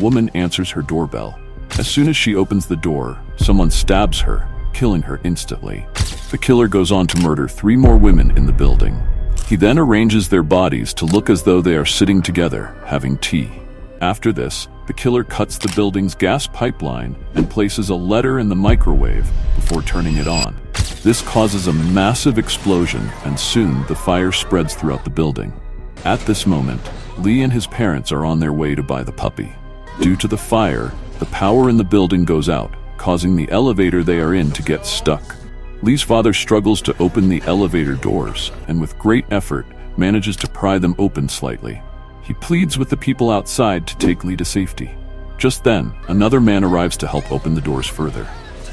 woman answers her doorbell. As soon as she opens the door, someone stabs her, killing her instantly. The killer goes on to murder 3 more women in the building. He then arranges their bodies to look as though they are sitting together, having tea. After this, the killer cuts the building's gas pipeline and places a letter in the microwave before turning it on. This causes a massive explosion, and soon the fire spreads throughout the building. At this moment, Lee and his parents are on their way to buy the puppy. Due to the fire, the power in the building goes out, causing the elevator they are in to get stuck. Lee's father struggles to open the elevator doors, and with great effort, manages to pry them open slightly. He pleads with the people outside to take Lee to safety. Just then, another man arrives to help open the doors further.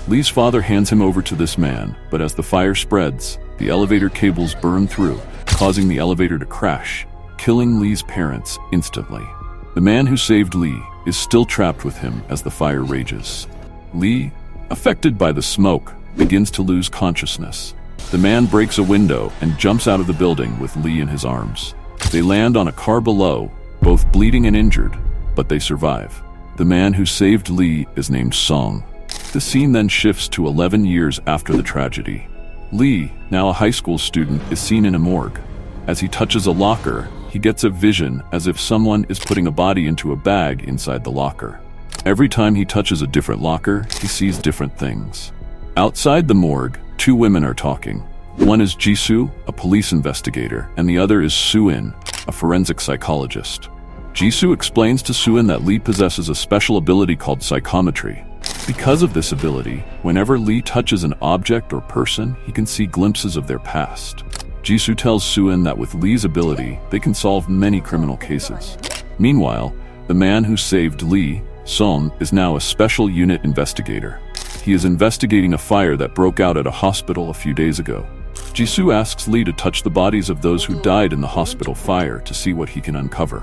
Lee's father hands him over to this man, but as the fire spreads, the elevator cables burn through, causing the elevator to crash, killing Lee's parents instantly. The man who saved Lee is still trapped with him as the fire rages. Lee, affected by the smoke, begins to lose consciousness. The man breaks a window and jumps out of the building with Lee in his arms. They land on a car below, both bleeding and injured, but they survive. The man who saved Lee is named Song. The scene then shifts to 11 years after the tragedy. Lee, now a high school student, is seen in a morgue. As he touches a locker, he gets a vision as if someone is putting a body into a bag inside the locker. Every time he touches a different locker, he sees different things. Outside the morgue, 2 women are talking. One is Jisu, a police investigator, and the other is Suin, a forensic psychologist. Jisu explains to Suin that Lee possesses a special ability called psychometry. Because of this ability, whenever Lee touches an object or person, he can see glimpses of their past. Jisu tells Suin that with Lee's ability, they can solve many criminal cases. Meanwhile, the man who saved Lee, Song, is now a special unit investigator. He is investigating a fire that broke out at a hospital a few days ago. Jisu asks Lee to touch the bodies of those who died in the hospital fire to see what he can uncover.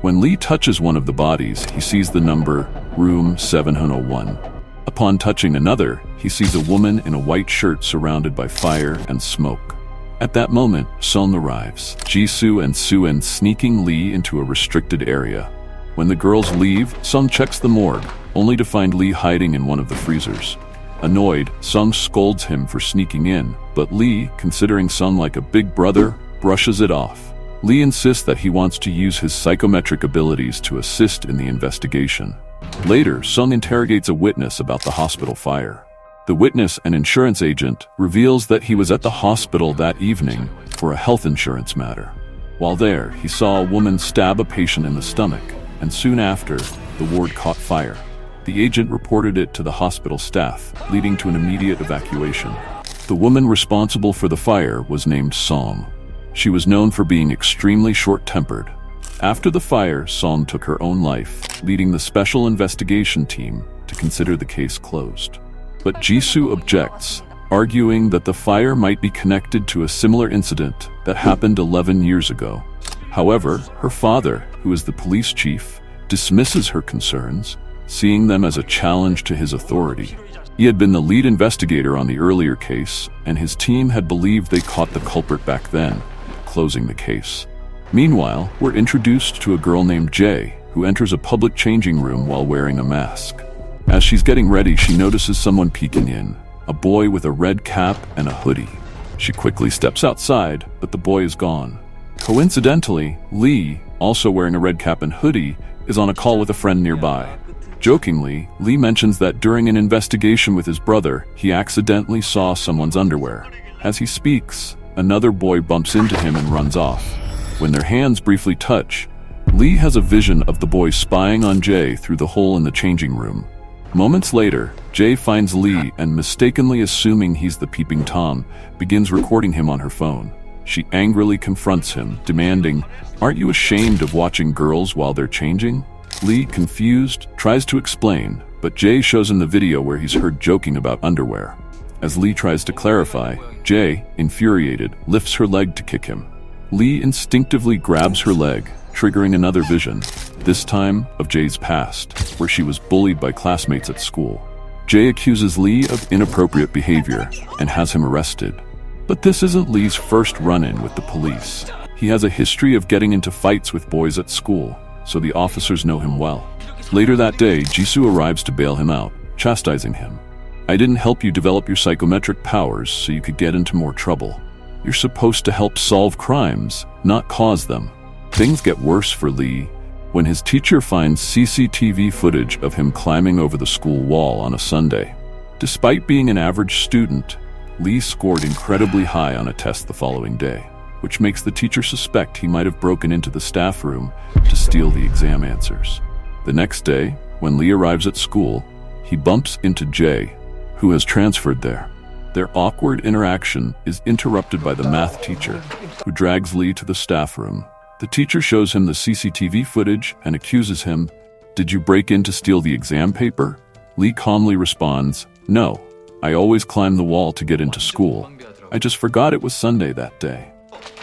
When Lee touches one of the bodies, he sees the number room 701. Upon touching another, he sees a woman in a white shirt surrounded by fire and smoke. At that moment, Song arrives, Jisu and Suin sneaking Lee into a restricted area. When the girls leave, Song checks the morgue, only to find Lee hiding in one of the freezers. Annoyed, Song scolds him for sneaking in, but Lee, considering Song like a big brother, brushes it off. Lee insists that he wants to use his psychometric abilities to assist in the investigation. Later, Song interrogates a witness about the hospital fire. The witness, an insurance agent, reveals that he was at the hospital that evening for a health insurance matter. While there, he saw a woman stab a patient in the stomach, and soon after, the ward caught fire. The agent reported it to the hospital staff, leading to an immediate evacuation. The woman responsible for the fire was named Song. She was known for being extremely short-tempered. After the fire, Song took her own life, leading the special investigation team to consider the case closed. But Jisu objects, arguing that the fire might be connected to a similar incident that happened 11 years ago. However, her father, who is the police chief, dismisses her concerns, seeing them as a challenge to his authority. He had been the lead investigator on the earlier case, and his team had believed they caught the culprit back then, closing the case. Meanwhile, we're introduced to a girl named Jay, who enters a public changing room while wearing a mask. As she's getting ready, she notices someone peeking in, a boy with a red cap and a hoodie. She quickly steps outside, but the boy is gone. Coincidentally, Lee, also wearing a red cap and hoodie, is on a call with a friend nearby. Jokingly, Lee mentions that during an investigation with his brother, he accidentally saw someone's underwear. As he speaks, another boy bumps into him and runs off. When their hands briefly touch, Lee has a vision of the boy spying on Jay through the hole in the changing room. Moments later, Jay finds Lee and, mistakenly assuming he's the peeping Tom, begins recording him on her phone. She angrily confronts him, demanding, "Aren't you ashamed of watching girls while they're changing?" Lee, confused, tries to explain, but Jay shows him the video where he's heard joking about underwear. As Lee tries to clarify, Jay, infuriated, lifts her leg to kick him. Lee instinctively grabs her leg, triggering another vision, this time of Jay's past, where she was bullied by classmates at school. Jay accuses Lee of inappropriate behavior and has him arrested. But this isn't Lee's first run-in with the police. He has a history of getting into fights with boys at school, so the officers know him well. Later that day, Jisu arrives to bail him out, chastising him. "I didn't help you develop your psychometric powers so you could get into more trouble. You're supposed to help solve crimes, not cause them." Things get worse for Lee when his teacher finds CCTV footage of him climbing over the school wall on a Sunday. Despite being an average student, Lee scored incredibly high on a test the following day, which makes the teacher suspect he might have broken into the staff room to steal the exam answers. The next day, when Lee arrives at school, he bumps into Jay, who has transferred there. Their awkward interaction is interrupted by the math teacher, who drags Lee to the staff room. The teacher shows him the CCTV footage and accuses him, "Did you break in to steal the exam paper?" Lee calmly responds, "No, I always climb the wall to get into school. I just forgot it was Sunday that day."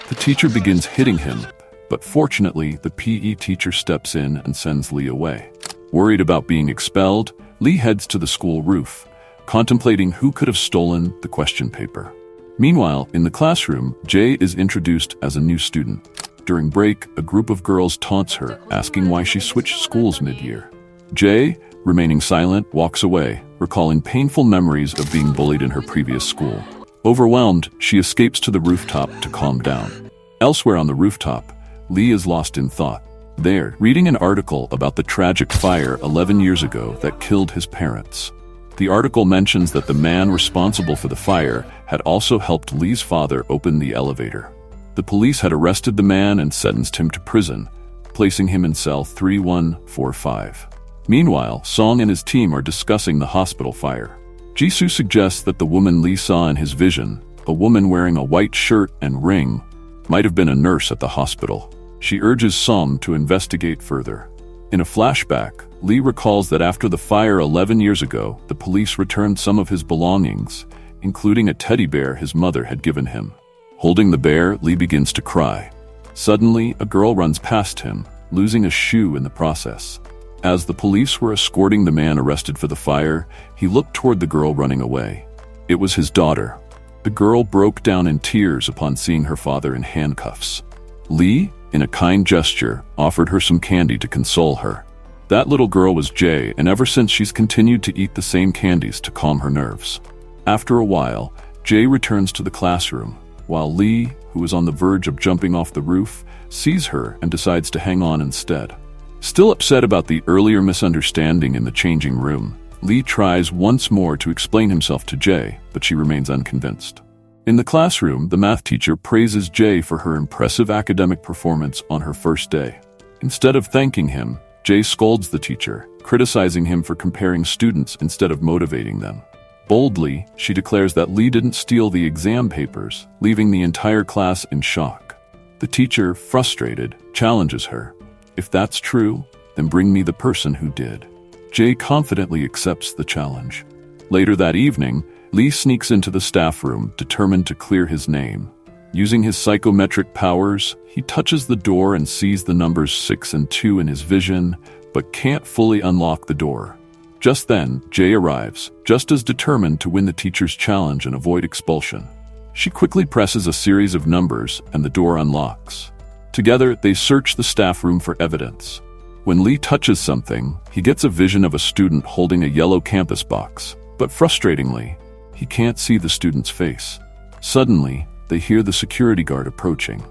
The teacher begins hitting him, but fortunately, the PE teacher steps in and sends Lee away. Worried about being expelled, Lee heads to the school roof, contemplating who could have stolen the question paper. Meanwhile, in the classroom, Jay is introduced as a new student. During break, a group of girls taunts her, asking why she switched schools mid-year. Jay, remaining silent, walks away, recalling painful memories of being bullied in her previous school. Overwhelmed, she escapes to the rooftop to calm down. Elsewhere on the rooftop, Lee is lost in thought. There, reading an article about the tragic fire 11 years ago that killed his parents. The article mentions that the man responsible for the fire had also helped Lee's father open the elevator. The police had arrested the man and sentenced him to prison, placing him in cell 3145. Meanwhile, Song and his team are discussing the hospital fire. Jisu suggests that the woman Lee saw in his vision, a woman wearing a white shirt and ring, might have been a nurse at the hospital. She urges Song to investigate further. In a flashback, Lee recalls that after the fire 11 years ago, the police returned some of his belongings, including a teddy bear his mother had given him. Holding the bear, Lee begins to cry. Suddenly, a girl runs past him, losing a shoe in the process. As the police were escorting the man arrested for the fire, he looked toward the girl running away. It was his daughter. The girl broke down in tears upon seeing her father in handcuffs. Lee, in a kind gesture, offered her some candy to console her. That little girl was Jay, and ever since she's continued to eat the same candies to calm her nerves. After a while, Jay returns to the classroom, while Lee, who is on the verge of jumping off the roof, sees her and decides to hang on instead. Still upset about the earlier misunderstanding in the changing room, Lee tries once more to explain himself to Jay, but she remains unconvinced. In the classroom, the math teacher praises Jay for her impressive academic performance on her first day. Instead of thanking him, Jay scolds the teacher, criticizing him for comparing students instead of motivating them. Boldly, she declares that Lee didn't steal the exam papers, leaving the entire class in shock. The teacher, frustrated, challenges her. If that's true, then bring me the person who did. Jay confidently accepts the challenge. Later that evening, Lee sneaks into the staff room, determined to clear his name. Using his psychometric powers, he touches the door and sees the numbers 6 and 2 in his vision, but can't fully unlock the door. Just then, Jay arrives, just as determined to win the teacher's challenge and avoid expulsion. She quickly presses a series of numbers, and the door unlocks. Together, they search the staff room for evidence. When Lee touches something, he gets a vision of a student holding a yellow campus box, but frustratingly, he can't see the student's face. Suddenly, they hear the security guard approaching.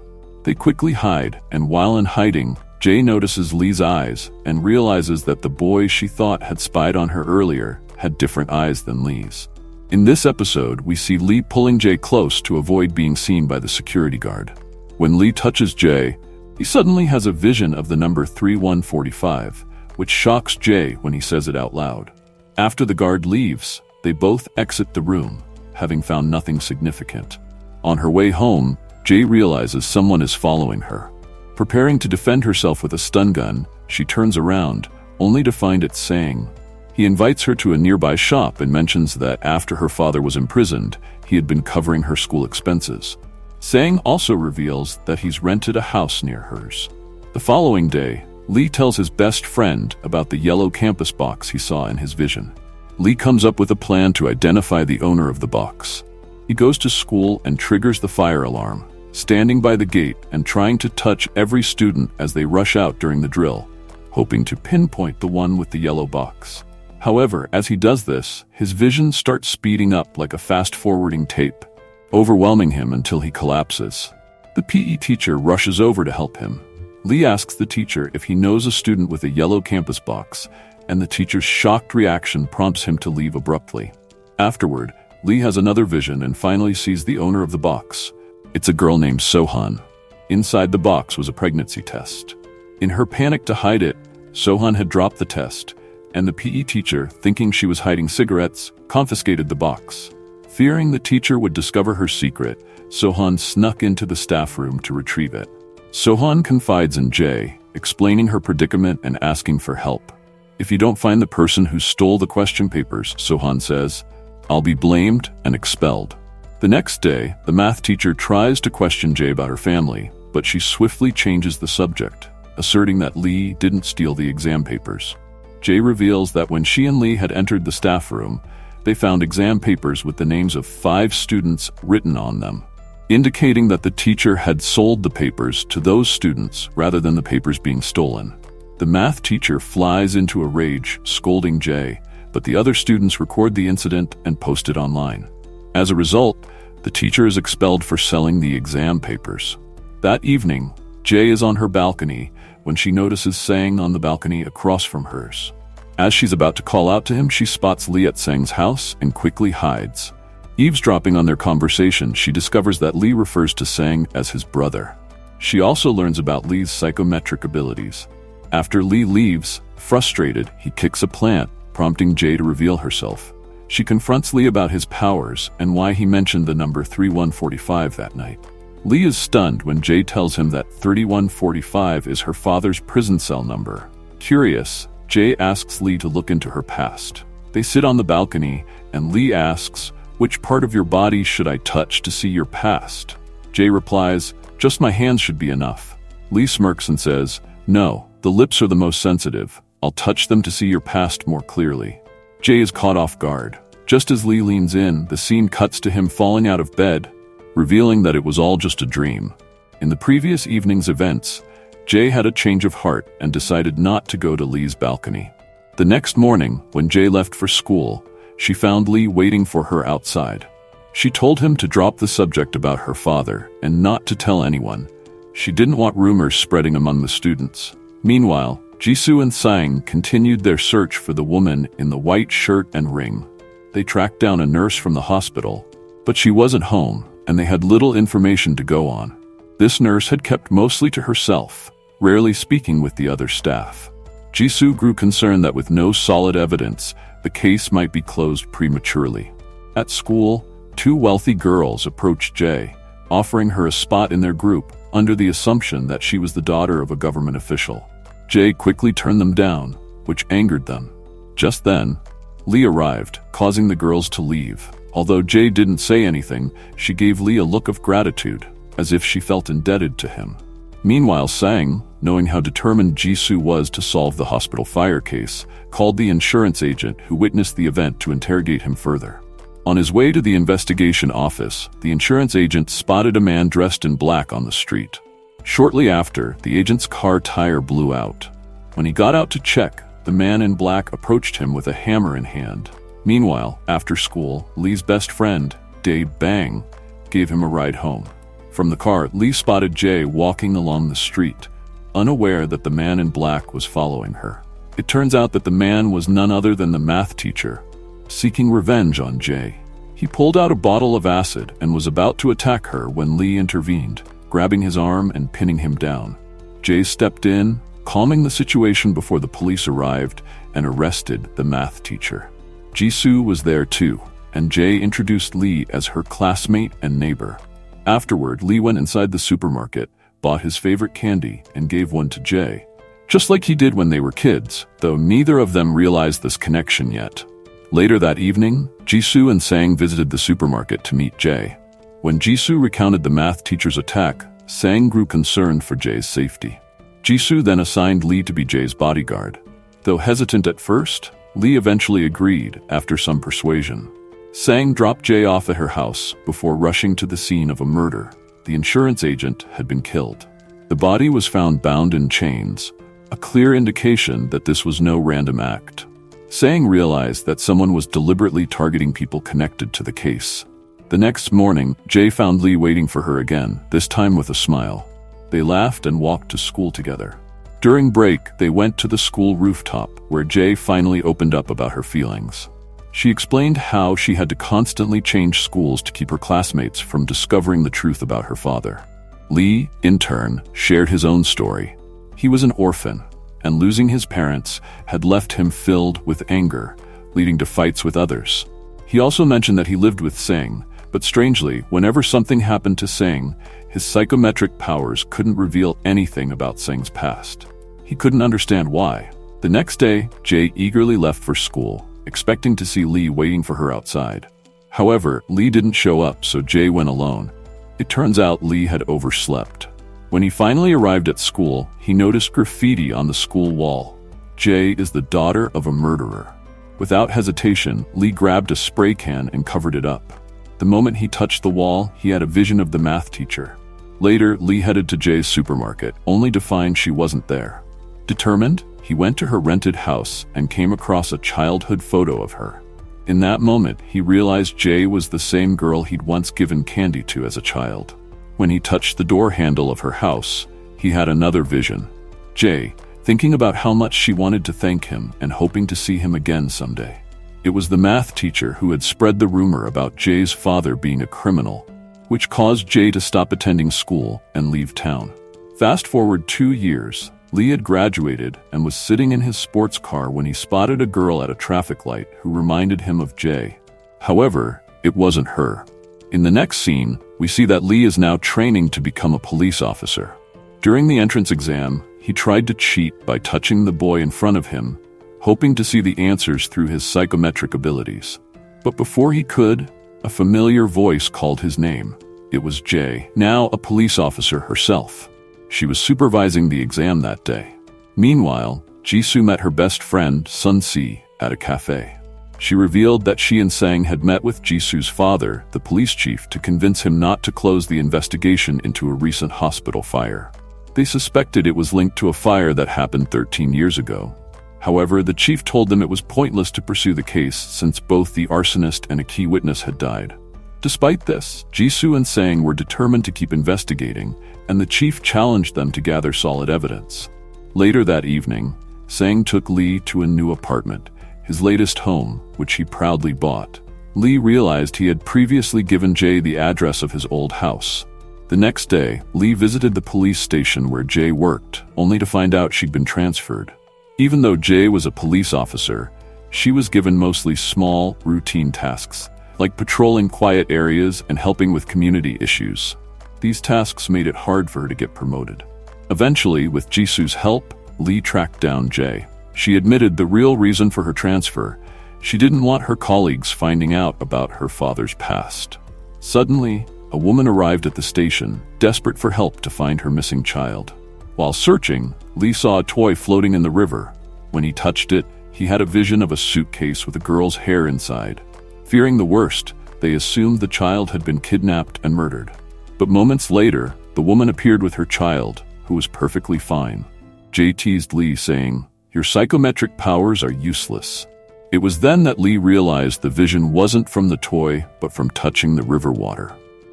They quickly hide, and while in hiding, Jay notices Lee's eyes and realizes that the boy she thought had spied on her earlier had different eyes than Lee's. In this episode, we see Lee pulling Jay close to avoid being seen by the security guard. When Lee touches Jay, he suddenly has a vision of the number 3145, which shocks Jay when he says it out loud. After the guard leaves, they both exit the room, having found nothing significant. On her way home, Jay realizes someone is following her. Preparing to defend herself with a stun gun, she turns around, only to find it Sang. He invites her to a nearby shop and mentions that after her father was imprisoned, he had been covering her school expenses. Sang also reveals that he's rented a house near hers. The following day, Lee tells his best friend about the yellow campus box he saw in his vision. Lee comes up with a plan to identify the owner of the box. He goes to school and triggers the fire alarm, standing by the gate and trying to touch every student as they rush out during the drill. hoping to pinpoint the one with the yellow box. However, as he does this, his vision starts speeding up like a fast-forwarding tape, overwhelming him until he collapses. The PE teacher rushes over to help him. Lee asks the teacher if he knows a student with a yellow campus box, and the teacher's shocked reaction prompts him to leave abruptly. Afterward, Lee has another vision and finally sees the owner of the box. It's a girl named Sohan. Inside the box was a pregnancy test. In her panic to hide it, Sohan had dropped the test, and the PE teacher, thinking she was hiding cigarettes, confiscated the box. Fearing the teacher would discover her secret, Sohan snuck into the staff room to retrieve it. Sohan confides in Jay, explaining her predicament and asking for help. If you don't find the person who stole the question papers, Sohan says, I'll be blamed and expelled. The next day, the math teacher tries to question Jay about her family, but she swiftly changes the subject, asserting that Lee didn't steal the exam papers. Jay reveals that when she and Lee had entered the staff room, they found exam papers with the names of 5 students written on them, indicating that the teacher had sold the papers to those students rather than the papers being stolen. The math teacher flies into a rage, scolding Jay, but the other students record the incident and post it online. As a result, the teacher is expelled for selling the exam papers. That evening, Jay is on her balcony when she notices Sang on the balcony across from hers. As she's about to call out to him, she spots Lee at Sang's house and quickly hides. Eavesdropping on their conversation, she discovers that Lee refers to Sang as his brother. She also learns about Lee's psychometric abilities. After Lee leaves, frustrated, he kicks a plant, prompting Jay to reveal herself. She confronts Lee about his powers and why he mentioned the number 3145 that night. Lee is stunned when Jay tells him that 3145 is her father's prison cell number. Curious, Jay asks Lee to look into her past. They sit on the balcony, and Lee asks, "Which part of your body should I touch to see your past?" Jay replies, "Just my hands should be enough." Lee smirks and says, "No, the lips are the most sensitive. I'll touch them to see your past more clearly." Jay is caught off guard. Just as Lee leans in, the scene cuts to him falling out of bed, revealing that it was all just a dream. In the previous evening's events, Jay had a change of heart and decided not to go to Lee's balcony. The next morning, when Jay left for school, she found Lee waiting for her outside. She told him to drop the subject about her father and not to tell anyone. She didn't want rumors spreading among the students. Meanwhile, Jisu and Sang continued their search for the woman in the white shirt and ring. They tracked down a nurse from the hospital, but she wasn't home, and they had little information to go on. This nurse had kept mostly to herself, rarely speaking with the other staff. Jisu grew concerned that with no solid evidence, the case might be closed prematurely. At school, 2 wealthy girls approached Jay, offering her a spot in their group under the assumption that she was the daughter of a government official. Jay quickly turned them down, which angered them. Just then, Lee arrived, causing the girls to leave. Although Jay didn't say anything, she gave Lee a look of gratitude, as if she felt indebted to him. Meanwhile, Sang, knowing how determined Jisu was to solve the hospital fire case, called the insurance agent who witnessed the event to interrogate him further. On his way to the investigation office, the insurance agent spotted a man dressed in black on the street. Shortly after, the agent's car tire blew out. When he got out to check, the man in black approached him with a hammer in hand. Meanwhile, after school, Lee's best friend, Dae Bang, gave him a ride home. From the car, Lee spotted Jay walking along the street, unaware that the man in black was following her. It turns out that the man was none other than the math teacher, seeking revenge on Jay. He pulled out a bottle of acid and was about to attack her when Lee intervened, grabbing his arm and pinning him down. Jay stepped in, calming the situation before the police arrived and arrested the math teacher. Jisu was there too, and Jay introduced Lee as her classmate and neighbor. Afterward, Lee went inside the supermarket, bought his favorite candy, and gave one to Jay. Just like he did when they were kids, though neither of them realized this connection yet. Later that evening, Jisu and Sang visited the supermarket to meet Jay. When Jisu recounted the math teacher's attack, Sang grew concerned for Jay's safety. Jisu then assigned Lee to be Jay's bodyguard. Though hesitant at first, Lee eventually agreed after some persuasion. Sang dropped Jay off at her house before rushing to the scene of a murder. The insurance agent had been killed. The body was found bound in chains, a clear indication that this was no random act. Sang realized that someone was deliberately targeting people connected to the case. The next morning, Jae found Lee waiting for her again, this time with a smile. They laughed and walked to school together. During break, they went to the school rooftop, where Jae finally opened up about her feelings. She explained how she had to constantly change schools to keep her classmates from discovering the truth about her father. Lee, in turn, shared his own story. He was an orphan, and losing his parents had left him filled with anger, leading to fights with others. He also mentioned that he lived with Sang, but strangely, whenever something happened to Sang, his psychometric powers couldn't reveal anything about Sang's past. He couldn't understand why. The next day, Jae eagerly left for school, expecting to see Lee waiting for her outside. However, Lee didn't show up, so Jae went alone. It turns out Lee had overslept. When he finally arrived at school, he noticed graffiti on the school wall. Jae is the daughter of a murderer. Without hesitation, Lee grabbed a spray can and covered it up. The moment he touched the wall, he had a vision of the math teacher. Later, Lee headed to Jae's supermarket, only to find she wasn't there. Determined, he went to her rented house and came across a childhood photo of her. In that moment, he realized Jae was the same girl he'd once given candy to as a child. When he touched the door handle of her house, he had another vision. Jae, thinking about how much she wanted to thank him and hoping to see him again someday. It was the math teacher who had spread the rumor about Jae's father being a criminal, which caused Jae to stop attending school and leave town. Fast forward 2 years, Lee had graduated and was sitting in his sports car when he spotted a girl at a traffic light who reminded him of Jae. However, it wasn't her. In the next scene, we see that Lee is now training to become a police officer. During the entrance exam, he tried to cheat by touching the boy in front of him, hoping to see the answers through his psychometric abilities. But before he could, a familiar voice called his name. It was Jae, now a police officer herself. She was supervising the exam that day. Meanwhile, Jisu met her best friend, Sun-si, at a cafe. She revealed that she and Sang had met with Jisu's father, the police chief, to convince him not to close the investigation into a recent hospital fire. They suspected it was linked to a fire that happened 13 years ago. However, the chief told them it was pointless to pursue the case since both the arsonist and a key witness had died. Despite this, Jisu and Sang were determined to keep investigating, and the chief challenged them to gather solid evidence. Later that evening, Sang took Lee to a new apartment, his latest home, which he proudly bought. Lee realized he had previously given Jae the address of his old house. The next day, Lee visited the police station where Jae worked, only to find out she'd been transferred. Even though Jae was a police officer, she was given mostly small, routine tasks, like patrolling quiet areas and helping with community issues. These tasks made it hard for her to get promoted. Eventually, with Jisu's help, Lee tracked down Jae. She admitted the real reason for her transfer. She didn't want her colleagues finding out about her father's past. Suddenly, a woman arrived at the station, desperate for help to find her missing child. While searching, Lee saw a toy floating in the river. When he touched it, he had a vision of a suitcase with a girl's hair inside. Fearing the worst, they assumed the child had been kidnapped and murdered. But moments later, the woman appeared with her child, who was perfectly fine. Jae teased Lee, saying, "Your psychometric powers are useless." It was then that Lee realized the vision wasn't from the toy, but from touching the river water.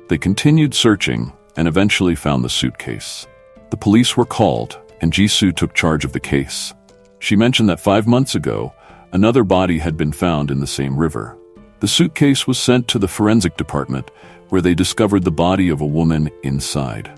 They continued searching and eventually found the suitcase. The police were called, and Jisu took charge of the case. She mentioned that 5 months ago, another body had been found in the same river. The suitcase was sent to the forensic department, where they discovered the body of a woman inside.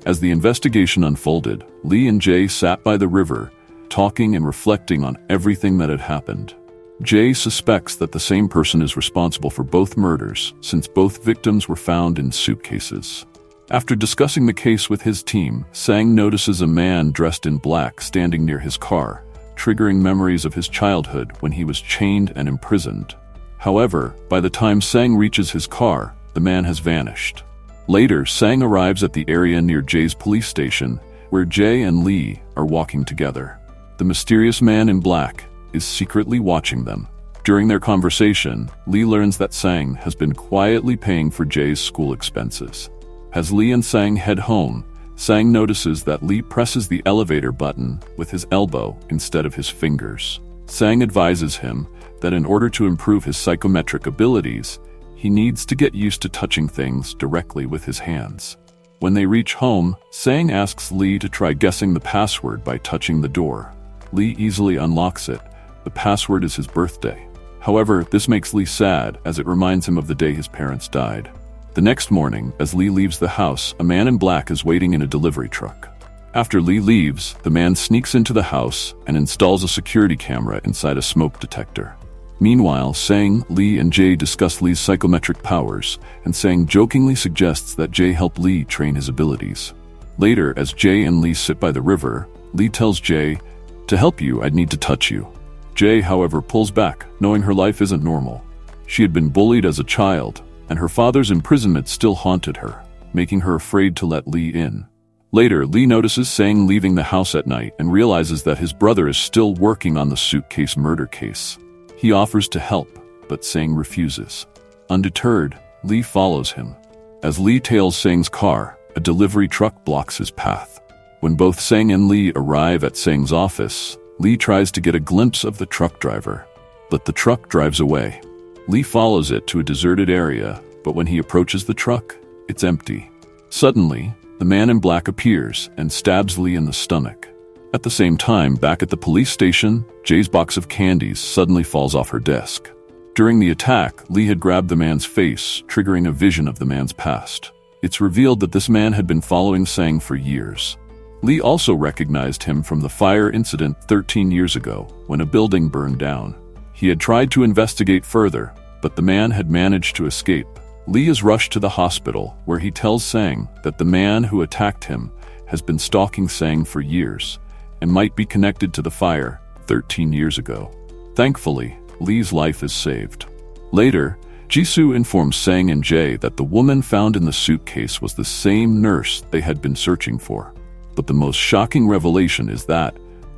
As the investigation unfolded, Lee and Jae sat by the river, talking and reflecting on everything that had happened. Jae suspects that the same person is responsible for both murders, since both victims were found in suitcases. After discussing the case with his team, Sang notices a man dressed in black standing near his car, triggering memories of his childhood when he was chained and imprisoned. However, by the time Sang reaches his car, the man has vanished. Later, Sang arrives at the area near Jae's police station, where Jae and Lee are walking together. The mysterious man in black is secretly watching them. During their conversation, Lee learns that Sang has been quietly paying for Jae's school expenses. As Lee and Sang head home, Sang notices that Lee presses the elevator button with his elbow instead of his fingers. Sang advises him that in order to improve his psychometric abilities, he needs to get used to touching things directly with his hands. When they reach home, Sang asks Lee to try guessing the password by touching the door. Lee easily unlocks it. The password is his birthday. However, this makes Lee sad as it reminds him of the day his parents died. The next morning, as Lee leaves the house, a man in black is waiting in a delivery truck. After Lee leaves, the man sneaks into the house and installs a security camera inside a smoke detector. Meanwhile, Sang, Lee, and Jay discuss Lee's psychometric powers, and Sang jokingly suggests that Jay help Lee train his abilities. Later, as Jay and Lee sit by the river, Lee tells Jay, "To help you, I'd need to touch you." Jay, however, pulls back, knowing her life isn't normal. She had been bullied as a child, and her father's imprisonment still haunted her, making her afraid to let Lee in. Later, Lee notices Sang leaving the house at night and realizes that his brother is still working on the suitcase murder case. He offers to help, but Sang refuses. Undeterred, Lee follows him. As Lee tails Sang's car, a delivery truck blocks his path. When both Sang and Lee arrive at Sang's office, Lee tries to get a glimpse of the truck driver, but the truck drives away. Lee follows it to a deserted area, but when he approaches the truck, it's empty. Suddenly, the man in black appears and stabs Lee in the stomach. At the same time, back at the police station, Jay's box of candies suddenly falls off her desk. During the attack, Lee had grabbed the man's face, triggering a vision of the man's past. It's revealed that this man had been following Sang for years. Lee also recognized him from the fire incident 13 years ago, when a building burned down. He had tried to investigate further, but the man had managed to escape. Lee is rushed to the hospital, where he tells Sang that the man who attacked him has been stalking Sang for years, and might be connected to the fire 13 years ago. Thankfully, Lee's life is saved. Later, Jisu informs Sang and Jay that the woman found in the suitcase was the same nurse they had been searching for. But the most shocking revelation is that,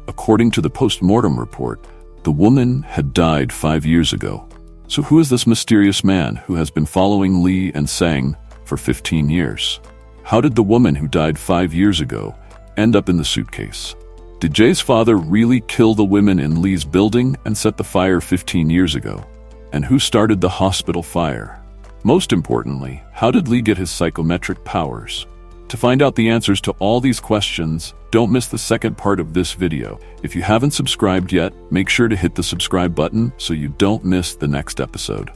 according to the post-mortem report, the woman had died 5 years ago. So who is this mysterious man who has been following Lee and Sang for 15 years? How did the woman who died 5 years ago end up in the suitcase? Did Jay's father really kill the women in Lee's building and set the fire 15 years ago? And who started the hospital fire? Most importantly, how did Lee get his psychometric powers? To find out the answers to all these questions, don't miss the second part of this video. If you haven't subscribed yet, make sure to hit the subscribe button so you don't miss the next episode.